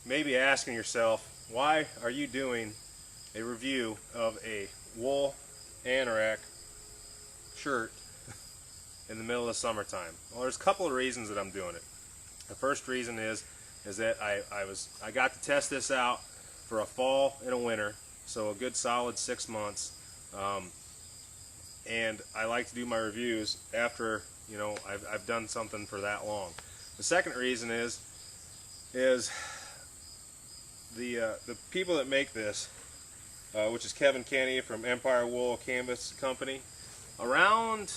may be asking yourself, why are you doing a review of a wool anorak shirt in the middle of the summertime? Well, there's a couple of reasons that I'm doing it. The first reason is that I got to test this out for a fall and a winter, so a good solid 6 months, and I like to do my reviews after I've done something for that long. The second reason is the people that make this, which is Kevin Kenny from Empire Wool Canvas Company. Around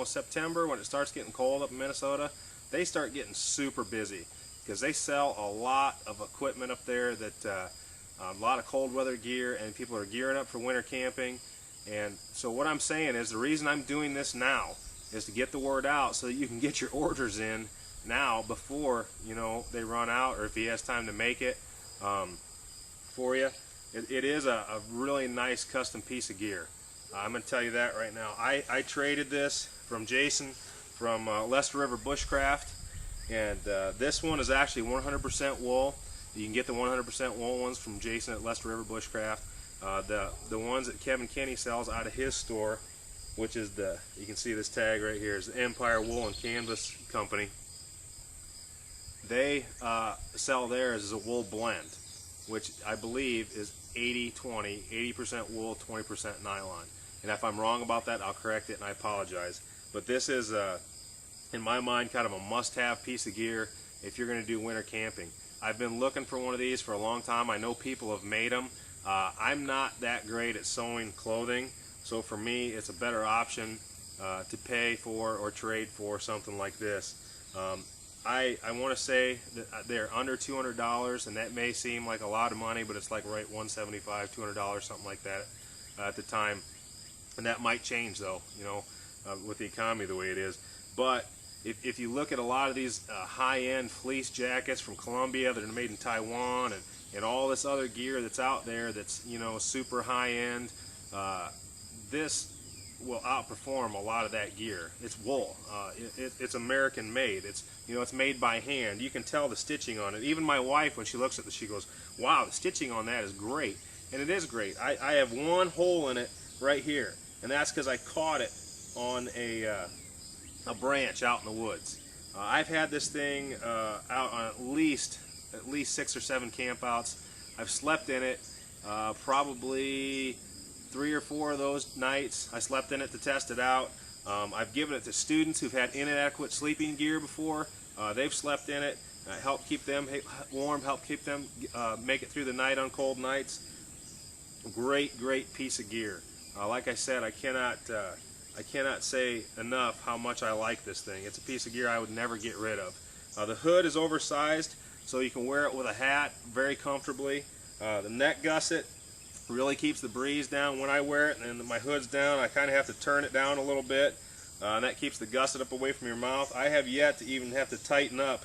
September, when it starts getting cold up in Minnesota, they start getting super busy because they sell a lot of equipment up there, that a lot of cold weather gear, and people are gearing up for winter camping. And so what I'm saying is, the reason I'm doing this now is to get the word out so that you can get your orders in now before they run out, or if he has time to make it for you. It is a really nice custom piece of gear. I'm going to tell you that right now. I traded this from Jason from Lester River Bushcraft, and this one is actually 100% wool. You can get the 100% wool ones from Jason at Lester River Bushcraft. The ones that Kevin Kenny sells out of his store, which is you can see this tag right here, is the Empire Wool and Canvas Company. They sell theirs as a wool blend, which I believe is 80-20, 80% wool, 20% nylon. And if I'm wrong about that, I'll correct it, and I apologize. But this is, in my mind, kind of a must-have piece of gear if you're going to do winter camping. I've been looking for one of these for a long time. I know people have made them. I'm not that great at sewing clothing, so for me it's a better option to pay for or trade for something like this. I want to say that they're under $200, and that may seem like a lot of money, but it's like right $175, $200, something like that at the time. And that might change though, with the economy the way it is. But if you look at a lot of these high-end fleece jackets from Colombia that are made in Taiwan, and all this other gear that's out there that's super high-end, this will outperform a lot of that gear. It's wool. It's American made. It's made by hand. You can tell the stitching on it. Even my wife, when she looks at this, she goes, "Wow, the stitching on that is great." And it is great. I have one hole in it right here, and that's because I caught it on a branch out in the woods. I've had this thing out on at least 6 or 7 campouts. I've slept in it probably 3 or 4 of those nights. I slept in it to test it out. I've given it to students who've had inadequate sleeping gear before. They've slept in it, helped keep them warm, helped keep them make it through the night on cold nights. Great piece of gear. Like I said, I cannot say enough how much I like this thing. It's a piece of gear I would never get rid of. The hood is oversized, so you can wear it with a hat very comfortably. The neck gusset really keeps the breeze down when I wear it, and my hood's down. I kind of have to turn it down a little bit, and that keeps the gusset up away from your mouth. I have yet to even have to tighten up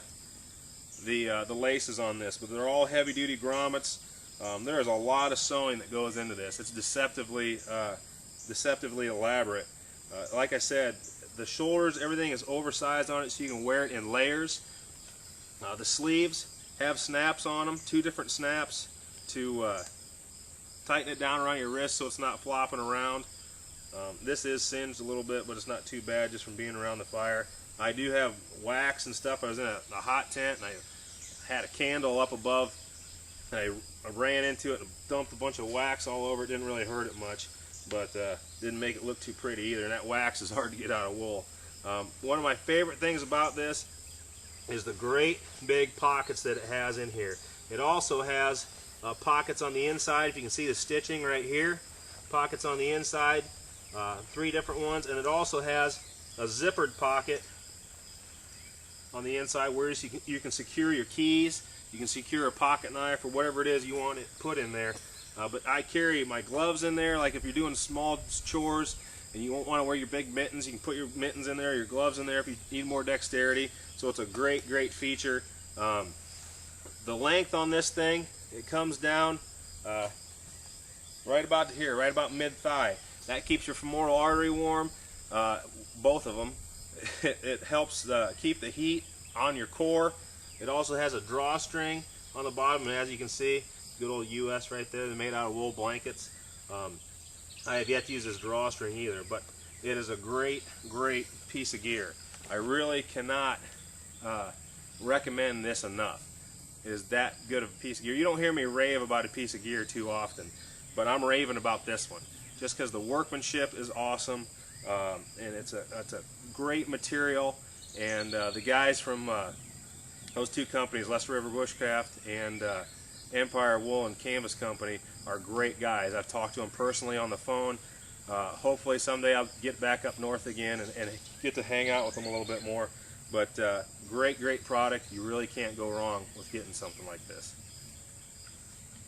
the laces on this, but they're all heavy-duty grommets. There is a lot of sewing that goes into this. It's deceptively elaborate. Like I said, the shoulders, everything is oversized on it, so you can wear it in layers. The sleeves have snaps on them, 2 different snaps to tighten it down around your wrist so it's not flopping around. This is singed a little bit, but it's not too bad just from being around the fire. I do have wax and stuff. I was in a hot tent, and I had a candle up above, and I ran into it and dumped a bunch of wax all over it. Didn't really hurt it much, but didn't make it look too pretty either, and that wax is hard to get out of wool. One of my favorite things about this is the great big pockets that it has in here. It also has pockets on the inside. If you can see the stitching right here, pockets on the inside, 3 different ones, and it also has a zippered pocket on the inside where you can secure your keys, you can secure a pocket knife or whatever it is you want it put in there. But I carry my gloves in there, like if you're doing small chores and you won't want to wear your big mittens, you can put your mittens in there, your gloves in there if you need more dexterity. So it's a great feature. The length on this thing, it comes down right about here, right about mid-thigh. That keeps your femoral artery warm, both of them. It helps keep the heat on your core. It also has a drawstring on the bottom, and as you can see, good old US right there. They're made out of wool blankets. I have yet to use this drawstring either, but it is a great piece of gear. I really cannot recommend this enough. It is that good of a piece of gear. You don't hear me rave about a piece of gear too often, but I'm raving about this one just because the workmanship is awesome, and it's a great material. And the guys from those two companies, Lesser River Bushcraft and Empire Wool and Canvas Company, are great guys. I've talked to them personally on the phone. Hopefully someday I'll get back up north again and get to hang out with them a little bit more. But great product. You really can't go wrong with getting something like this.